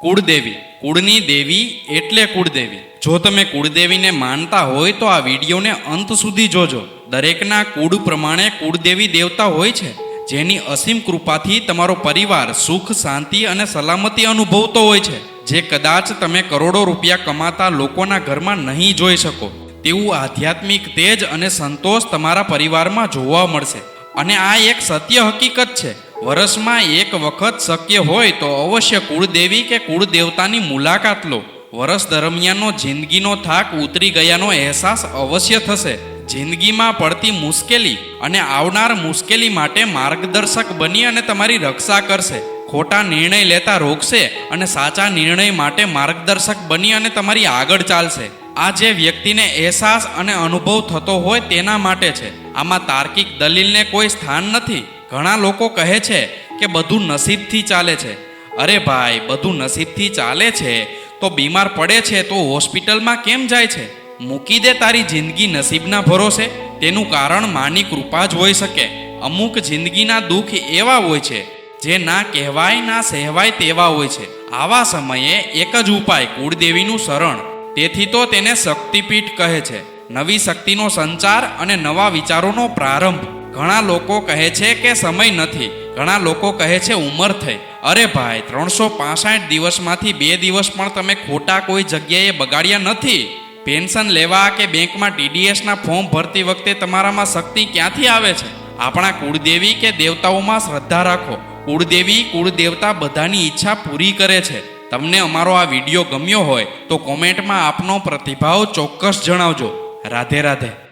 કુળદેવી, કુળની દેવી એટલે કુળદેવી. જો તમે કુળદેવીને માનતા હોય તો આ વિડીયોને અંત સુધી જોજો. દરેકના કુળ પ્રમાણે કુળદેવી દેવતા હોય છે, જેની અસીમ કૃપાથી તમારો પરિવાર સુખ, શાંતિ અને સલામતી અનુભવતો હોય છે, જે કદાચ તમે કરોડો રૂપિયા કમાતા લોકોના ઘરમાં નહીં જોઈ શકો. તેવું આધ્યાત્મિક તેજ અને સંતોષ તમારા પરિવારમાં જોવા મળશે. અને આ એક સત્ય હકીકત છે. વર્ષમાં એક વખત શક્ય હોય તો અવશ્ય કુળદેવી કે કુળદેવતાની મુલાકાત લો. વર્ષ દરમિયાનનો જિંદગીનો થાક ઉતરી ગયાનો અહેસાસ અવશ્ય થશે. જિંદગીમાં પડતી મુશ્કેલી અને આવનાર મુશ્કેલી માટે માર્ગદર્શક બની અને તમારી રક્ષા કરશે. ખોટા નિર્ણય લેતા રોકશે અને સાચા નિર્ણય માટે માર્ગદર્શક બની અને તમારી આગળ ચાલશે. આ જે વ્યક્તિને અહેસાસ અને અનુભવ થતો હોય તેના માટે છે. આમાં તાર્કિક દલીલને કોઈ સ્થાન નથી. ઘણા લોકો કહે છે કે બધું નસીબથી ચાલે છે. અરે ભાઈ, બધું નસીબથી ચાલે છે તો બીમાર પડે છે તો હોસ્પિટલમાં કેમ જાય છે? મૂકી દે તારી જિંદગી નસીબના ભરોસે. તેનું કારણ માની કૃપા જ હોઈ શકે. અમુક જિંદગીના દુઃખ એવા હોય છે જે ના કહેવાય ના સહેવાય તેવા હોય છે. આવા સમયે એક જ ઉપાય, કુળદેવીનું શરણ. તેથી તો તેને શક્તિપીઠ કહે છે. નવી શક્તિનો સંચાર અને નવા વિચારોનો પ્રારંભ. ઘણા લોકો કહે છે કે સમય નથી, ઘણા લોકો કહે છે ઉંમર થઈ. અરે ભાઈ, 365 દિવસમાંથી 2 દિવસ પણ તમે ખોટા કોઈ જગ્યાએ બગાડ્યા નથી. પેન્શન લેવા કે બેંકમાં TDSના ફોર્મ ભરતી વખતે તમારામાં શક્તિ ક્યાંથી આવે છે? આપણા કુળદેવી કે દેવતાઓમાં શ્રદ્ધા રાખો. કુળદેવી, કુળદેવતા બધાની ઈચ્છા પૂરી કરે છે. તમને અમારો આ વિડીયો ગમ્યો હોય તો કોમેન્ટમાં આપનો પ્રતિભાવ ચોક્કસ જણાવજો. રાધે રાધે.